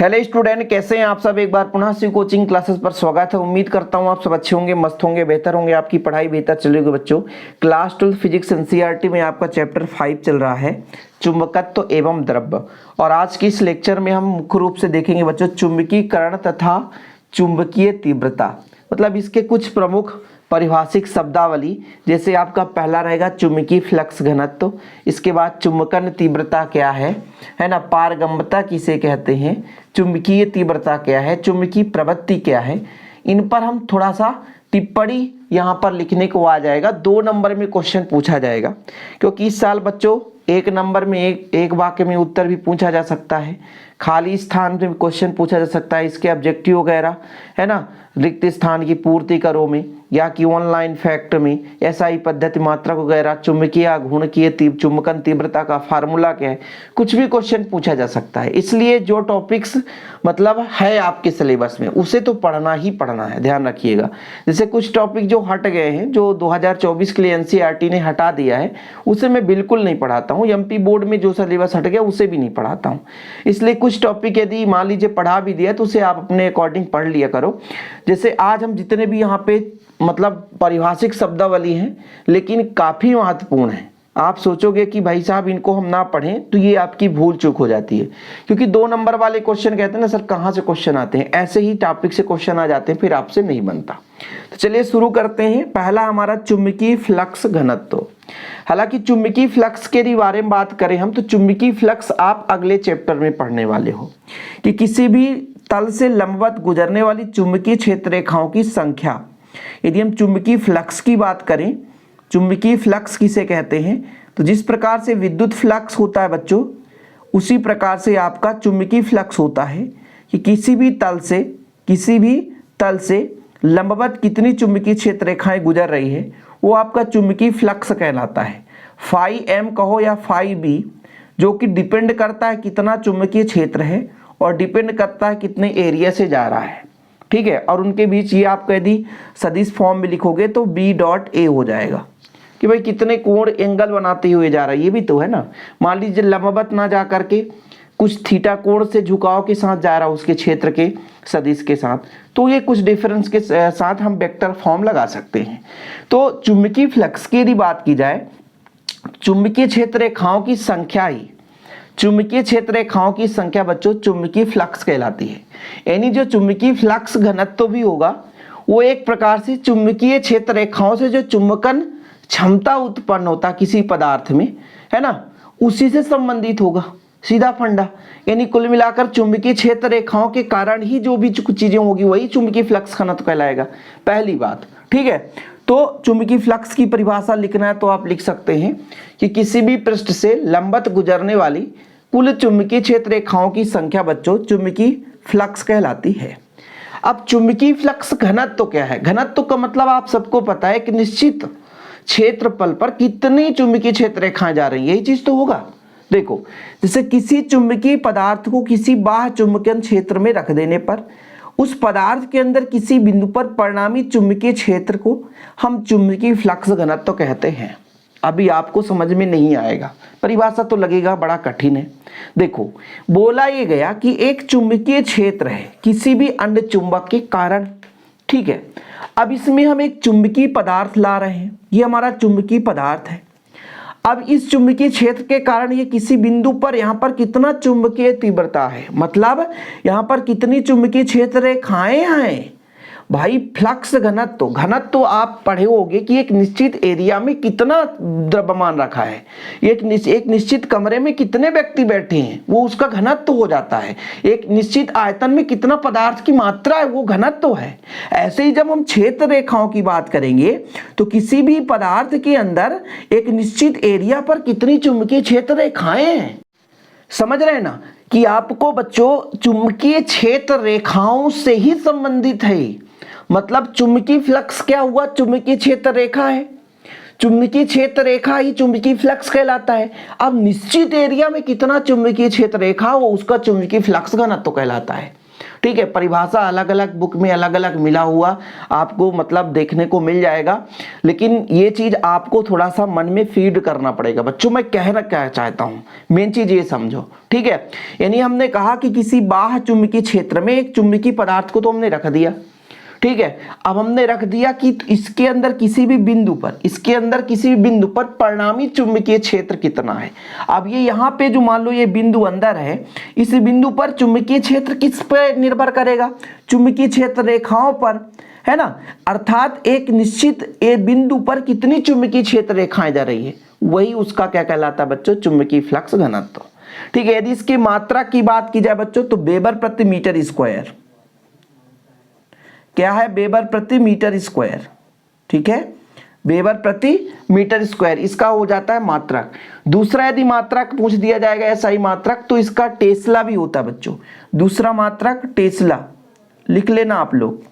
Hello student, कैसे हैं आप सब। एक बार पुनः से कोचिंग क्लासेस पर स्वागत है। उम्मीद करता हूं आप सब अच्छे होंगे, मस्त होंगे, बेहतर होंगे, आपकी पढ़ाई बेहतर चल रही होगी। बच्चों, क्लास 12 फिजिक्स एनसीईआरटी में आपका चैप्टर 5 चल रहा है, चुंबकत्व एवं द्रव्य। और आज की इस लेक्चर में हम मुख्य रूप से देखेंगे बच्चों चुंबकीकरण तथा चुंबकीय तीव्रता। मतलब इसके कुछ प्रमुख परिभाषिक शब्दावली, जैसे आपका पहला रहेगा चुंबकीय फ्लक्स घनत्व, इसके बाद चुंबकन तीव्रता क्या है ना, पारगम्यता किसे कहते हैं, चुंबकीय तीव्रता क्या है, चुंबकीय प्रवृत्ति क्या है। इन पर हम थोड़ा सा टिप्पणी यहाँ पर लिखने को आ जाएगा। 2 नंबर में क्वेश्चन पूछा जाएगा, क्योंकि इस साल बच्चों 1 नंबर में एक वाक्य में उत्तर भी पूछा जा सकता है, खाली स्थान में क्वेश्चन पूछा जा सकता है, इसके ऑब्जेक्टिव वगैरह है ना, रिक्त स्थान की पूर्ति करो में, या कि ऑनलाइन फैक्ट में, एसआई पद्धति, मात्रक वगैरह, चुंबकीय घूर्णकीय चुंबकन तीव्रता का फार्मूला क्या है, कुछ भी क्वेश्चन पूछा जा सकता है। इसलिए जो टॉपिक्स मतलब है आपके सिलेबस में उसे तो पढ़ना ही पढ़ना है, ध्यान रखिएगा। जैसे कुछ टॉपिक जो हट गए हैं, जो 2024 के लिए एनसीईआरटी ने हटा दिया है, उसे मैं बिल्कुल नहीं पढ़ाता हूँ। एमपी बोर्ड में जो सिलेबस हट गया उसे भी नहीं पढ़ाता हूँ। इसलिए कुछ टॉपिक यदि मान लीजिए पढ़ा भी दिया तो उसे आप अपने अकॉर्डिंग पढ़ लिया करो। जैसे आज हम जितने भी यहाँ पे मतलब पारिभाषिक शब्दावली हैं, लेकिन काफ़ी महत्वपूर्ण है। आप सोचोगे कि भाई साहब इनको हम ना पढ़ें, तो ये आपकी भूल चूक हो जाती है, क्योंकि 2 नंबर वाले क्वेश्चन कहते हैं ना सर कहाँ से क्वेश्चन आते हैं, ऐसे ही टॉपिक से क्वेश्चन आ जाते हैं, फिर आपसे नहीं बनता। तो चलिए शुरू करते हैं। पहला हमारा चुंबकीय फ्लक्स घनत्व। हालांकि चुंबकीय फ्लक्स के बारे में बात करें हम, तो चुंबकीय फ्लक्स आप अगले चैप्टर में पढ़ने वाले हो कि किसी भी तल से लंबवत गुजरने वाली चुंबकीय क्षेत्र रेखाओं की संख्या। यदि हम चुंबकीय फ्लक्स की बात करें, चुंबकीय फ्लक्स किसे कहते हैं, तो जिस प्रकार से विद्युत फ्लक्स होता है बच्चों, उसी प्रकार से आपका चुंबकीय फ्लक्स होता है कि किसी भी तल से लंबवत कितनी चुंबकीय क्षेत्र रेखाएं गुजर रही है, वो आपका चुंबकीय फ्लक्स कहलाता है। फाई एम कहो या फाई बी, जो कि डिपेंड करता है कितना चुंबकीय क्षेत्र है और डिपेंड करता है कितने एरिया से जा रहा है, ठीक है। और उनके बीच ये आप यदि सदिश फॉर्म में लिखोगे तो बी डॉट ए हो जाएगा कि भाई कितने कोण एंगल बनाते हुए जा रहा है, ये भी तो है ना। मान लीजिए लंबवत ना जा करके कुछ थीटा कोण से झुकाव के साथ जा रहा है, उसके क्षेत्र के सदिश के साथ, तो ये कुछ डिफरेंस के साथ हम वेक्टर फॉर्म लगा सकते हैं। तो चुंबकीय फ्लक्स की यदि बात की जाए, चुंबकीय क्षेत्र रेखाओं की संख्या ही, चुंबकीय क्षेत्र रेखाओं की संख्या बच्चों चुंबकीय फ्लक्स कहलाती है। यानी जो चुंबकीय फ्लक्स घनत्व भी होगा, वो एक प्रकार से चुंबकीय क्षेत्र रेखाओं से जो चुंबकन क्षमता उत्पन्न होता किसी पदार्थ में, है ना, उसी से संबंधित होगा, सीधा फंडा। यानी कुल मिलाकर चुंबकीय क्षेत्र रेखाओं के कारण ही जो भी कुछ चीजें होगी वही चुंबकीय फ्लक्स घनत्व कहलाएगा, पहली बात, ठीक है। तो चुंबकीय फ्लक्स की परिभाषा लिखना है तो आप लिख सकते हैं कि किसी भी पृष्ठ से लंबवत गुजरने वाली कुल चुंबकीय क्षेत्र रेखाओं की संख्या बच्चों चुंबकीय फ्लक्स कहलाती है। अब चुंबकीय फ्लक्स घनत्व क्या है? घनत्व का मतलब आप सबको पता है कि निश्चित क्षेत्रफल पर कितनी चुंबकीय क्षेत्र रेखाएं जा रही है, यही चीज तो होगा। देखो, जैसे किसी चुंबकीय पदार्थ को किसी बाह्य चुंबकीय क्षेत्र में रख देने पर उस पदार्थ के अंदर किसी बिंदु पर परिणामी चुंबकीय क्षेत्र को हम चुंबकीय फ्लक्स घनत्व कहते हैं। अभी आपको समझ में नहीं आएगा, परिभाषा तो लगेगा बड़ा कठिन है। देखो, बोला ये गया कि एक चुंबकीय क्षेत्र है किसी भी अन्य चुंबक के कारण, ठीक है। अब इसमें हम एक चुंबकीय पदार्थ ला रहे हैं, ये हमारा चुंबकीय पदार्थ है। अब इस चुंबकीय क्षेत्र के कारण ये किसी बिंदु पर यहाँ पर कितना चुंबकीय तीव्रता है, मतलब यहाँ पर कितनी चुंबकीय क्षेत्र रेखाएं हैं। भाई फ्लक्स घनत्व, घनत्व आप पढ़े होगे कि एक निश्चित एरिया में कितना द्रव्यमान रखा है, एक निश्चित कमरे में कितने व्यक्ति बैठे हैं, वो उसका घनत्व हो जाता है। एक निश्चित आयतन में कितना पदार्थ की मात्रा है, वो घनत्व है। ऐसे ही जब हम क्षेत्र रेखाओं की बात करेंगे तो किसी भी पदार्थ के अंदर एक निश्चित एरिया पर कितनी चुंबकीय क्षेत्र रेखाएं हैं। समझ रहे हैं ना कि आपको बच्चों चुंबकीय क्षेत्र रेखाओं से ही संबंधित है। मतलब चुंबकीय फ्लक्स क्या हुआ? चुंबकीय क्षेत्र रेखा है, चुंबकीय क्षेत्र रेखा ही चुंबकीय फ्लक्स कहलाता है। अब निश्चित एरिया में कितना चुंबकीय क्षेत्र रेखा हो, उसका चुंबकीय फ्लक्स घनत्व कहलाता है, ठीक है, परिभाषा अलग अलग बुक में अलग अलग मिला हुआ आपको मतलब देखने को मिल जाएगा, लेकिन ये चीज आपको थोड़ा सा मन में फीड करना पड़ेगा बच्चों। मैं कहना क्या चाहता हूं, मेन चीज ये समझो, ठीक है। यानी हमने कहा कि किसी बाह्य चुंबकीय क्षेत्र में एक चुंबकीय पदार्थ को तो हमने रख दिया, ठीक है। अब हमने रख दिया कि इसके अंदर किसी भी बिंदु पर, इसके अंदर किसी भी बिंदु पर परिणामी चुंबकीय क्षेत्र कितना है। अब ये यहाँ पे जो मान लो ये बिंदु अंदर है, इस बिंदु पर चुंबकीय क्षेत्र किस पर निर्भर करेगा, चुंबकीय क्षेत्र रेखाओं पर, है ना। अर्थात एक निश्चित बिंदु पर कितनी चुंबकीय क्षेत्र रेखाएं जा रही है, वही उसका क्या कहलाता है बच्चों, चुंबकीय फ्लक्स घनत्व, ठीक है। यदि इसकी मात्रा की बात की जाए बच्चों तो वेबर प्रति मीटर स्क्वायर, क्या है, वेबर प्रति मीटर स्क्वायर, ठीक है, वेबर प्रति मीटर स्क्वायर, इसका हो जाता है मात्रक। दूसरा यदि मात्रक पूछ दिया जाएगा एसआई मात्रक तो इसका टेस्ला भी होता है बच्चों। दूसरा मात्रक टेस्ला, लिख लेना आप लोग,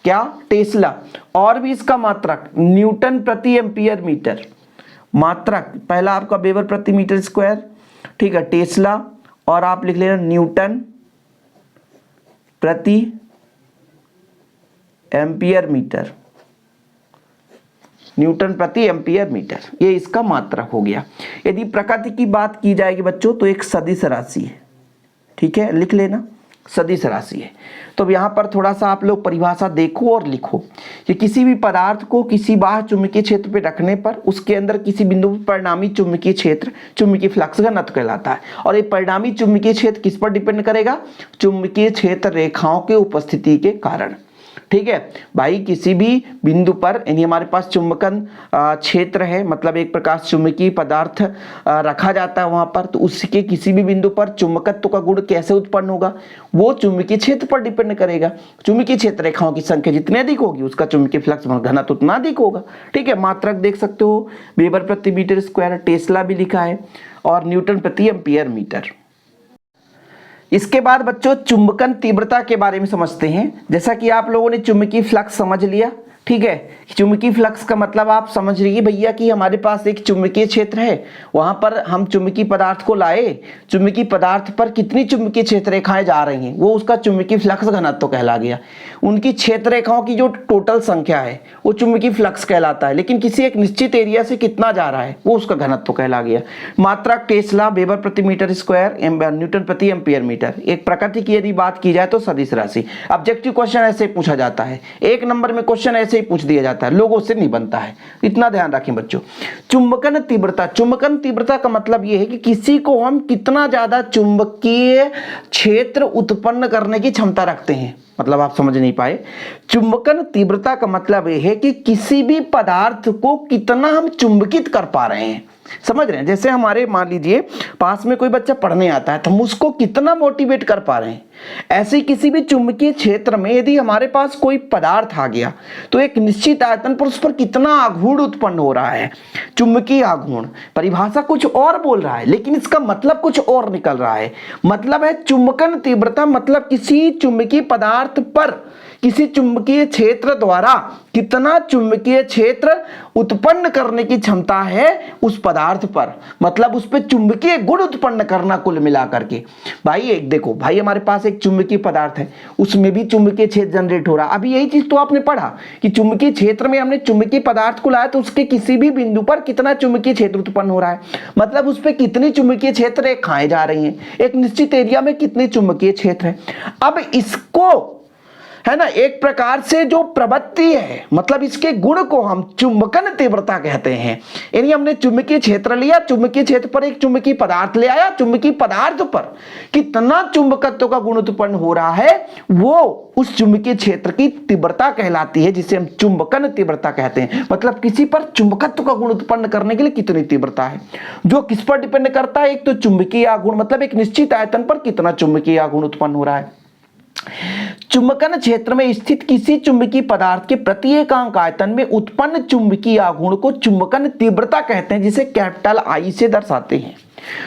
क्या, टेस्ला। और भी इसका मात्रक न्यूटन प्रति एम्पियर मीटर, मात्रक पहला आपका वेबर प्रति मीटर स्क्वायर, ठीक है, टेस्ला, और आप लिख लेना न्यूटन प्रति एम्पियर मीटर, न्यूटन प्रति एम्पियर मीटर, ये इसका मात्रक हो गया। यदि प्रकृति की बात की जाएगी बच्चों तो एक सदिश राशि है, ठीक है, लिख लेना, सदिश राशि है। तो यहां पर थोड़ा सा आप लोग परिभाषा देखो और लिखो कि किसी भी पदार्थ को किसी बाह्य चुंबकीय क्षेत्र पे रखने पर उसके अंदर किसी बिंदु पर परिणामी चुंबकीय क्षेत्र चुंबकीय फ्लक्स घनत्व कहलाता है। और ये परिणामी चुंबकीय क्षेत्र किस पर डिपेंड करेगा, चुंबकीय क्षेत्र रेखाओं के उपस्थिति के कारण, ठीक है भाई। किसी भी बिंदु पर यानी हमारे पास चुंबकन क्षेत्र है, मतलब एक प्रकार चुंबकीय पदार्थ रखा जाता है वहां पर, तो उसके किसी भी बिंदु पर चुंबकत्व का गुण कैसे उत्पन्न होगा, वो चुंबकीय क्षेत्र पर डिपेंड करेगा। चुंबकीय क्षेत्र रेखाओं की संख्या जितनी अधिक होगी उसका चुंबकीय फ्लक्स घनत्व उतना अधिक होगा, ठीक है। मात्रक देख सकते हो, वेबर प्रति मीटर स्क्वायर, टेस्ला भी लिखा है, और न्यूटन प्रति एम्पियर मीटर। इसके बाद बच्चों चुंबकन तीव्रता के बारे में समझते हैं। जैसा कि आप लोगों ने चुंबकीय फ्लक्स समझ लिया, ठीक है। चुंबकीय फ्लक्स का मतलब आप समझ रही है भैया कि हमारे पास एक चुंबकीय क्षेत्र है, वहां पर हम चुंबकीय पदार्थ को लाए, चुंबकीय पदार्थ पर कितनी चुंबकीय क्षेत्र रेखाएं जा रही हैं, वो उसका चुंबकीय फ्लक्स घनत्व कहला गया। उनकी क्षेत्र रेखाओं की जो टोटल संख्या है वो चुंबकीय फ्लक्स कहलाता है, लेकिन किसी एक निश्चित एरिया से कितना जा रहा है वो उसका घनत्व कहला गया। मात्रक टेस्ला, वेबर प्रति मीटर स्क्वायर, न्यूटन प्रति एम्पियर मीटर। एक प्रकृति की यदि बात की जाए तो सदिश राशि। ऑब्जेक्टिव क्वेश्चन ऐसे पूछा जाता है, एक नंबर में क्वेश्चन ऐसे ही पूछ दिया जाता है, लोगों से नहीं बनता है, इतना ध्यान रखें बच्चों। चुंबकन तीव्रता, चुंबकन तीव्रता का मतलब यह है कि किसी को हम कितना ज्यादा चुंबकीय क्षेत्र उत्पन्न करने की क्षमता रखते हैं, मतलब आप समझ नहीं पाए। चुंबकन तीव्रता का मतलब यह है कि किसी भी पदार्थ को कितना हम चुंबकित कर पा रहे हैं, समझ रहे हैं। जैसे हमारे मान लीजिए पास में कोई बच्चा पढ़ने आता है तो हम उसको कितना मोटिवेट कर पा रहे हैं, ऐसे किसी भी चुंबकीय क्षेत्र में यदि हमारे पास कोई पदार्थ आ गया तो एक निश्चित आयतन पर उस पर कितना आघूर्ण उत्पन्न हो रहा है, चुंबकीय आघूर्ण। परिभाषा कुछ और बोल रहा है लेकिन इसका मतलब कुछ और निकल रहा है। मतलब है चुंबकन तीव्रता मतलब किसी चुंबकीय पदार्थ पर किसी चुंबकीय क्षेत्र द्वारा कितना चुंबकीय क्षेत्र उत्पन्न करने की क्षमता है उस पदार्थ पर, मतलब उस पर चुंबकीय गुण उत्पन्न करना कुल मिलाकर के। भाई एक देखो भाई, हमारे पास एक चुंबकीय पदार्थ है, उसमें भी चुंबकीय क्षेत्र जनरेट हो रहा। अभी यही चीज तो आपने पढ़ा कि चुंबकीय क्षेत्र में हमने चुंबकीय पदार्थ को लाया तो उसके किसी भी बिंदु पर कितना चुंबकीय क्षेत्र उत्पन्न हो रहा है, मतलब उस पर कितनी चुंबकीय क्षेत्र रेखाएं जा रही हैं, एक निश्चित एरिया में कितने चुंबकीय क्षेत्र है। अब इसको है ना एक प्रकार से जो प्रवृत्ति है, मतलब इसके गुण को हम चुंबकन तीव्रता कहते हैं। यानी हमने चुंबकीय क्षेत्र लिया, चुंबकीय क्षेत्र पर एक चुंबकीय पदार्थ ले आया, चुंबकीय पदार्थ पर कितना चुंबकत्व का गुण उत्पन्न हो रहा है वो उस चुंबकीय क्षेत्र की तीव्रता कहलाती है, जिसे हम चुंबकन तीव्रता कहते हैं। मतलब किसी पर चुंबकत्व का गुण उत्पन्न करने के लिए कितनी तीव्रता है, जो किस पर डिपेंड करता है, एक तो चुंबकीय आघूर्ण, मतलब एक निश्चित आयतन पर कितना चुंबकीय आघूर्ण उत्पन्न हो रहा है। चुंबकन क्षेत्र में स्थित किसी चुंबकीय पदार्थ के प्रति एकांक आयतन में उत्पन्न चुंबकीय आघूर्ण को चुंबकन तीव्रता कहते हैं, जिसे कैपिटल आई से दर्शाते हैं।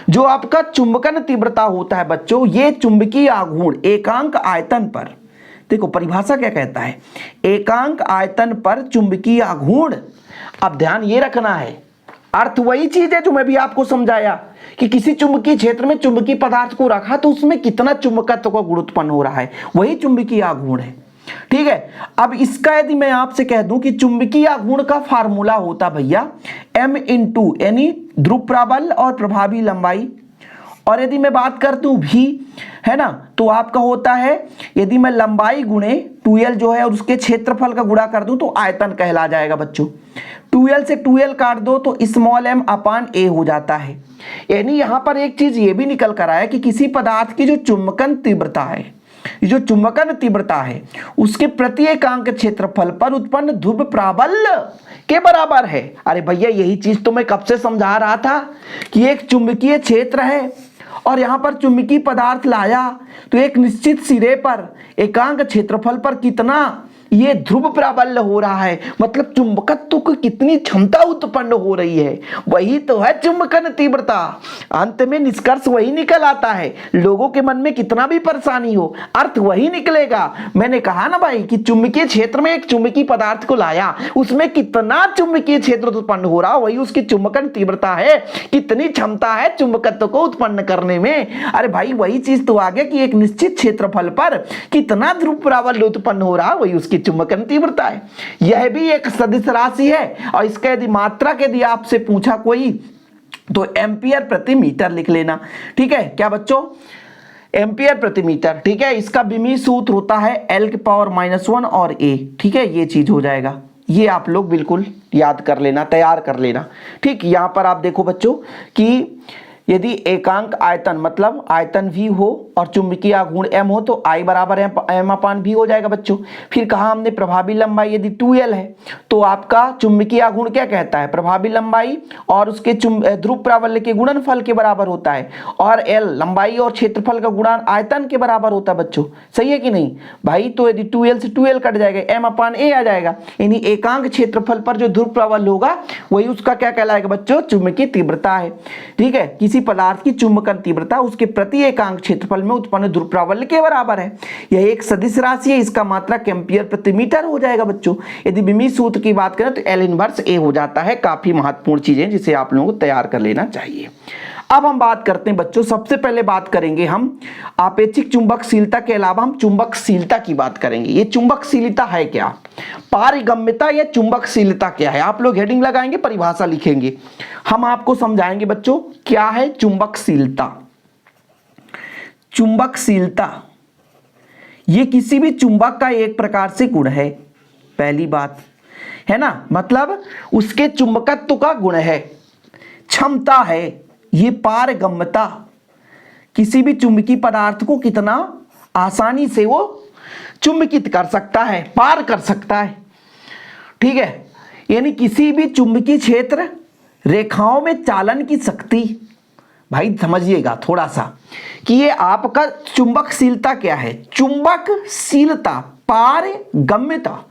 जो आपका चुंबकन तीव्रता होता है बच्चों, ये चुंबकीय आघूर्ण एकांक आयतन पर, देखो परिभाषा क्या कहता है, एकांक आयतन पर चुंबकीय आघूर्ण। अब ध्यान ये रखना है, अर्थ वही चीज है जो मैं भी आपको समझाया कि किसी चुंबकीय क्षेत्र में चुंबकीय पदार्थ को रखा तो उसमें कितना चुंबकत्व का गुण उत्पन्न हो रहा है, वही चुंबकीय आघूर्ण है। ठीक है, अब इसका यदि मैं आपसे कह दूं कि चुंबकीय आघूर्ण का फार्मूला होता भैया m इंटू यानी ध्रुव प्राबल्य और प्रभावी लंबाई, और यदि मैं बात कर दूं भी, है ना, तो आपका होता है यदि मैं लंबाई गुणे 2l जो है और उसके क्षेत्रफल का गुणा कर दूं तो आयतन कहला जाएगा बच्चों। 2l से 2l काट दो तो स्मॉल m अपान a हो जाता है। यानी यहां पर एक चीज ये भी निकल कर आया कि किसी पदार्थ की जो चुंबकन तीव्रता है, जो चुंबकन तीव्रता है उसके प्रति एकांक क्षेत्रफल पर उत्पन्न ध्रुव प्राबल्य के बराबर है। अरे भैया यही चीज तो मैं कब से समझा रहा था कि एक चुंबकीय क्षेत्र है और यहां पर चुंबकीय पदार्थ लाया तो एक निश्चित सिरे पर एकांक क्षेत्रफल पर कितना ये ध्रुव प्राबल्य हो रहा है, मतलब चुंबकत्व की कितनी क्षमता उत्पन्न हो रही है, वही तो है चुंबकन तीव्रता। अंत में निष्कर्ष वही निकल आता है, लोगों के मन में कितना भी परेशानी हो अर्थ वही निकलेगा। मैंने कहा ना भाई कि चुंबकीय क्षेत्र में एक चुंबकीय पदार्थ को लाया, उसमें कितना चुंबकीय क्षेत्र उत्पन्न हो रहा वही उसकी चुंबकन तीव्रता है, कितनी क्षमता है चुंबकत्व को उत्पन्न करने में। अरे भाई वही चीज तो आ गया कि एक निश्चित क्षेत्रफल पर कितना ध्रुव प्राबल्य उत्पन्न हो रहा वही उसकी चुंबकन तीव्रता है। यह भी एक सदिश राशि है और इसका यदि मात्रक यदि आपसे पूछा कोई तो एम्पियर प्रति मीटर लिख लेना। ठीक है क्या बच्चों, एम्पियर प्रति मीटर। ठीक है, इसका विमीय सूत्र होता है L की पावर -1 और A। ठीक है, ये चीज हो जाएगा, ये आप लोग बिल्कुल याद कर लेना, तैयार कर लेना। ठीक, यहां पर आप देखो बच्चों कि यदि एकांक आयतन मतलब आयतन V हो और चुंबकीय आघूर्ण m हो तो I बराबर m अपान V हो जाएगा बच्चों। फिर कहा हमने प्रभावी लंबाई यदि 2l है तो आपका चुंबकीय आघूर्ण क्या कहता है, प्रभावी लंबाई और उसके ध्रुव प्राबल्य के गुणनफल के बराबर होता है, और l लंबाई और क्षेत्रफल का गुणन आयतन के बराबर होता है बच्चों। सही है कि नहीं भाई, तो यदि 2l से 2l कट जाएगा m अपान a आ जाएगा, यानी एकांक क्षेत्रफल पर जो ध्रुव प्राबल्य होगा वही उसका क्या कहलाएगा बच्चों, चुंबकीय तीव्रता है। ठीक है, किसी पदार्थ की चुंबकन तीव्रता उसके प्रति एकांक क्षेत्रफल में उत्पन्न ध्रुव प्राबल्य के बराबर है। यह एक सदिश राशि है, इसका मात्रक एम्पियर प्रति मीटर हो जाएगा बच्चों। यदि विमीय सूत्र की बात करें तो L इनवर्स A हो जाता है। काफी महत्वपूर्ण चीजें जिसे आप लोगों को तैयार कर लेना चाहिए। अब हम बात करते हैं बच्चों, सबसे पहले बात करेंगे हम आपेक्षिक चुंबकशीलता के अलावा हम चुंबकशीलता की बात करेंगे। ये चुंबकशीलता है क्या, पारगम्यता या चुंबकशीलता क्या है, आप लोग हेडिंग लगाएंगे, परिभाषा लिखेंगे, हम आपको समझाएंगे बच्चों क्या है चुंबकशीलता। चुंबकशीलता ये किसी भी चुंबक का एक प्रकार से गुण है, पहली बात है ना, मतलब उसके चुंबकत्व का गुण है, क्षमता है, ये पारगम्यता, किसी भी चुंबकीय पदार्थ को कितना आसानी से वो चुंबकित कर सकता है, पार कर सकता है। ठीक है, यानी किसी भी चुंबकीय क्षेत्र रेखाओं में चालन की शक्ति, भाई समझिएगा थोड़ा सा कि ये आपका चुंबकशीलता क्या है, चुंबकशीलता पारगम्यता,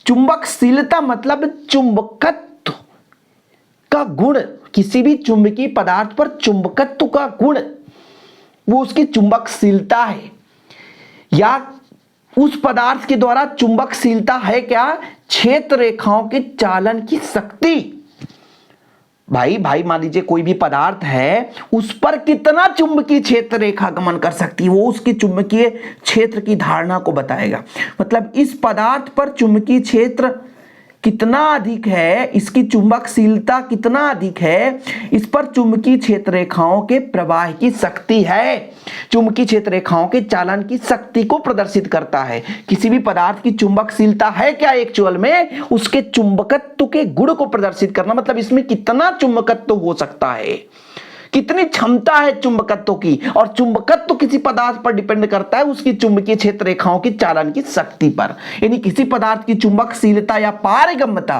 चुंबकशीलता मतलब चुंबकत्व का गुण, किसी भी चुंबकीय पदार्थ पर चुंबकत्व का गुण वो उसकी चुंबकशीलता है, या उस पदार्थ के द्वारा चुंबकशीलता है क्या, क्षेत्र रेखाओं के चालन की शक्ति। भाई मान लीजिए कोई भी पदार्थ है उस पर कितना चुंबकीय क्षेत्र रेखा गमन कर सकती है, वो उसके चुंबकीय क्षेत्र की धारणा को बताएगा। मतलब इस पदार्थ पर चुंबकीय क्षेत्र कितना अधिक है, इसकी चुंबकशीलता कितना अधिक है, इस पर चुंबकीय क्षेत्र रेखाओं के प्रवाह की शक्ति है, चुंबकीय क्षेत्र रेखाओं के चालन की शक्ति को प्रदर्शित करता है। किसी भी पदार्थ की चुंबकशीलता है क्या एक्चुअल में, उसके चुंबकत्व के गुण को प्रदर्शित करना, मतलब इसमें कितना चुंबकत्व हो सकता है, कितनी क्षमता है चुंबकत्व की, और चुंबकत्व किसी पदार्थ पर डिपेंड करता है उसकी चुंबकीय क्षेत्र रेखाओं की चालन की शक्ति पर। यानी किसी पदार्थ की चुंबकशीलता या पारगम्यता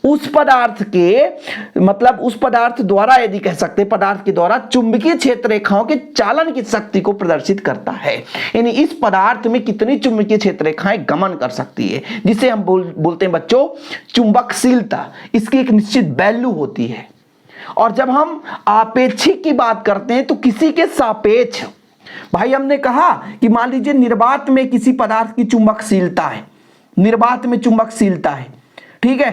उस पदार्थ के मतलब उस पदार्थ द्वारा यदि कह सकते पदार्थ के द्वारा चुंबकीय क्षेत्र रेखाओं के चालन की शक्ति को प्रदर्शित करता है। यानी इस पदार्थ में कितनी चुंबकीय क्षेत्र रेखाएं गमन कर सकती है, जिसे हम बोलते हैं बच्चों चुंबकशीलता। इसकी एक निश्चित वैल्यू होती है। और जब हम आपेक्षिक की बात करते हैं तो किसी के सापेक्ष, भाई हमने कहा कि मान लीजिए निर्वात में किसी पदार्थ की चुंबकशीलता है, निर्वात में चुंबकशीलता है, ठीक है,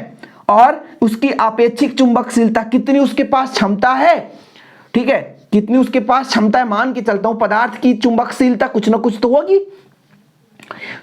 और उसकी आपेक्षिक चुंबकशीलता, कितनी उसके पास क्षमता है, ठीक है, कितनी उसके पास क्षमता है, मान के चलता हूं पदार्थ की चुंबकशीलता कुछ ना कुछ तो होगी।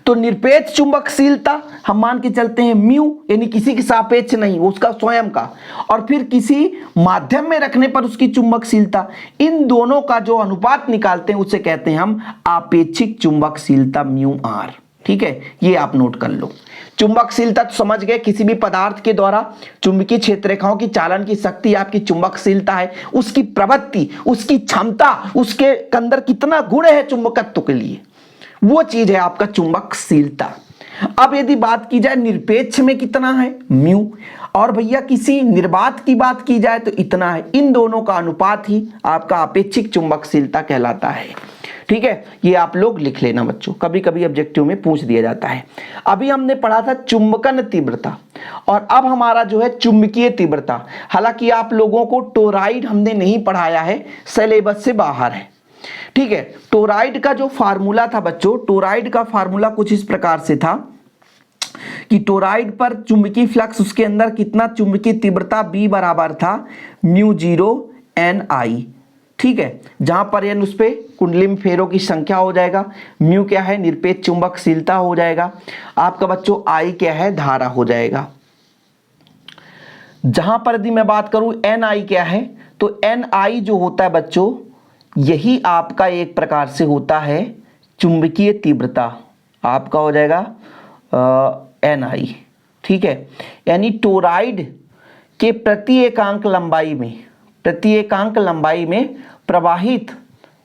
तो निरपेक्ष चुंबकशीलता हम मान के चलते हैं म्यू, यानी किसी के सापेक्ष नहीं, उसका स्वयं का, और फिर किसी माध्यम में रखने पर उसकी चुंबकशीलता, इन दोनों का जो अनुपात निकालते हैं उसे कहते हैं हम आपेक्षिक चुंबकशीलता म्यू आर। ठीक है, ये आप नोट कर लो। चुंबकशीलता तो समझ गए, किसी भी पदार्थ के द्वारा चुंबकीय क्षेत्र रेखाओं की चालन की शक्ति आपकी चुंबकशीलता है, उसकी प्रवृत्ति, उसकी क्षमता, उसके अंदर कितना गुण है चुंबकत्व के लिए, वो चीज है आपका चुंबकशीलता। अब यदि बात की जाए निरपेक्ष में कितना है म्यू, और भैया किसी निर्वात की बात की जाए तो इतना है, इन दोनों का अनुपात ही आपका आपेक्षिक चुंबकशीलता कहलाता है। ठीक है, ये आप लोग लिख लेना बच्चों, कभी कभी ऑब्जेक्टिव में पूछ दिया जाता है। अभी हमने पढ़ा था चुंबकन तीव्रता, और अब हमारा जो है चुंबकीय तीव्रता। हालांकि आप लोगों को टोराइड हमने नहीं पढ़ाया है, सिलेबस से बाहर है। ठीक है, टोराइड का जो फार्मूला था बच्चों, टोराइड का फार्मूला कुछ इस प्रकार से था कि टोराइड पर चुंबकीय फ्लक्स, उसके अंदर कितना चुंबकीय तीव्रता B बराबर था म्यू 0 Ni। ठीक है, जहां पर एन उस पे कुंडली में फेरों की संख्या हो जाएगा, म्यू क्या है निरपेक्ष चुंबकशीलता हो जाएगा, आपका बच्चों आई क्या है धारा हो जाएगा। जहां पर यदि मैं बात करूं Ni क्या है, तो Ni जो होता है बच्चों, यही आपका एक प्रकार से होता है चुंबकीय तीव्रता, आपका हो जाएगा Ni। ठीक है, यानी टोराइड के प्रति एकांक लंबाई में प्रवाहित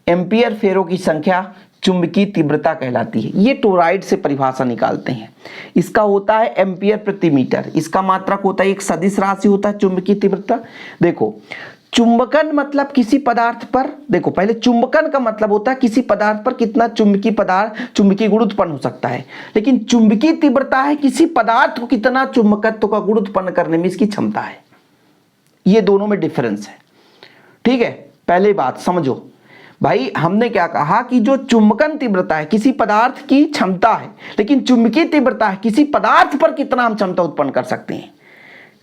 एम्पियर फेरों की संख्या चुंबकीय तीव्रता कहलाती है। ये टोराइड से परिभाषा निकालते हैं, इसका होता है एम्पियर प्रति मीटर, इसका मात्रक होता है, एक सदिश राशि होता है चुंबकीय तीव्रता। देखो चुंबकन मतलब किसी पदार्थ पर, देखो पहले चुंबकन का मतलब होता है किसी पदार्थ पर कितना चुंबकीय गुण उत्पन्न हो सकता है, लेकिन चुंबकीय तीव्रता है किसी पदार्थ को कितना चुंबकत्व का गुण उत्पन्न करने में इसकी क्षमता है। ये दोनों में डिफरेंस है। ठीक है, पहले बात समझो भाई, हमने क्या कहा कि जो चुंबकन तीव्रता है किसी पदार्थ की क्षमता है, लेकिन चुंबकीय तीव्रता है किसी पदार्थ पर कितना हम क्षमता उत्पन्न कर सकते हैं।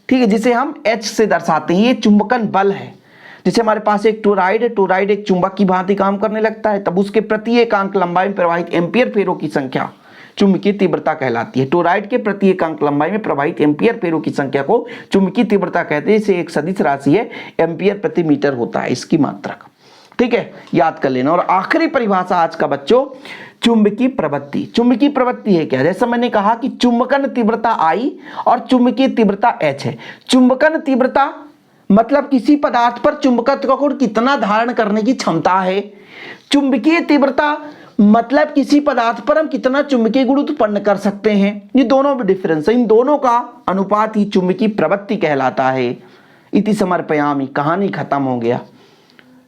ठीक है, जिसे हम H से दर्शाते हैं, ये चुंबकन बल है। जैसे हमारे पास एक टोराइड है, टोराइड एक चुंबक की भांति काम करने लगता है, तब उसके प्रति एकांक लंबाई में प्रवाहित एम्पियर फेरों की संख्या चुंबकीय तीव्रता कहलाती है। टोराइड के प्रति एकांक लंबाई में प्रवाहित एम्पियर फेरों की संख्या को चुंबकीय तीव्रता कहते हैं। इसे एक सदिश राशि है, एम्पियर प्रति मीटर होता है इसकी मात्रक। ठीक है, याद कर लेना। और आखिरी परिभाषा आज का बच्चों, चुंबकीय प्रवृत्ति। चुंबकीय प्रवृत्ति है क्या, जैसा मैंने कहा कि चुंबकन तीव्रता I और चुंबकीय तीव्रता H है। चुंबकन तीव्रता मतलब किसी पदार्थ पर चुंबकत्व का गुण कितना धारण करने की क्षमता है। चुंबकीय तीव्रता मतलब किसी पदार्थ पर हम कितना चुंबकीय गुण उत्पन्न कर सकते हैं। ये दोनों में डिफरेंस है, इन दोनों का अनुपात ही चुंबकीय प्रवृत्ति कहलाता है। इति समर्पयामि, कहानी खत्म हो गया।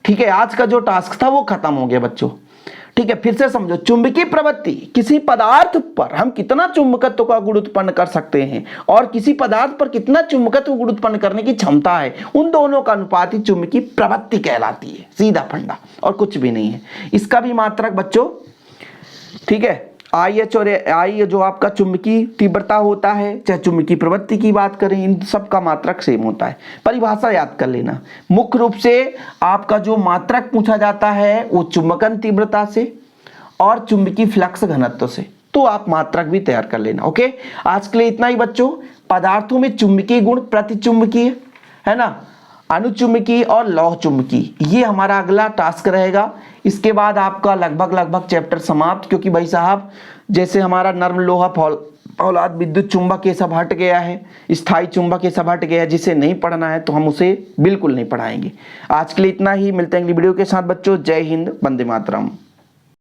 ठीक है, आज का जो टास्क था वो खत्म हो गया बच्चों। ठीक है, फिर से समझो, चुंबकीय प्रवृत्ति किसी पदार्थ पर हम कितना चुंबकत्व का गुण उत्पन्न कर सकते हैं और किसी पदार्थ पर कितना चुंबकत्व गुण उत्पन्न करने की क्षमता है, उन दोनों का अनुपात ही चुंबकीय प्रवृत्ति कहलाती है। सीधा फंडा और कुछ भी नहीं है। इसका भी मात्रक बच्चों, ठीक है, IH और I जो आपका चुंबकीय तीव्रता होता है, चाहे चुंबकीय प्रवृत्ति की बात करें, इन सब का मात्रक सेम होता है। परिभाषा याद कर लेना। मुख्य रूप से आपका जो मात्रक पूछा जाता है वो चुंबकन तीव्रता से और चुंबकीय फ्लक्स घनत्व से, तो आप मात्रक भी तैयार कर लेना। ओके, आज के लिए इतना ही बच्चों। पदार्थों में चुंबकीय गुण, प्रतिचुंबकीय है ना, अनुचुंबकीय और लौह चुंबकीय, ये हमारा अगला टास्क रहेगा। इसके बाद आपका लगभग चैप्टर समाप्त, क्योंकि भाई साहब जैसे हमारा नर्म लोहा फौलाद विद्युत चुंबक ये सब हट गया है, स्थायी चुंबक ये सब हट गया है, जिसे नहीं पढ़ना है तो हम उसे बिल्कुल नहीं पढ़ाएंगे। आज के लिए इतना ही, मिलते हैं अगली वीडियो के साथ बच्चों। जय हिंद, वंदे मातरम।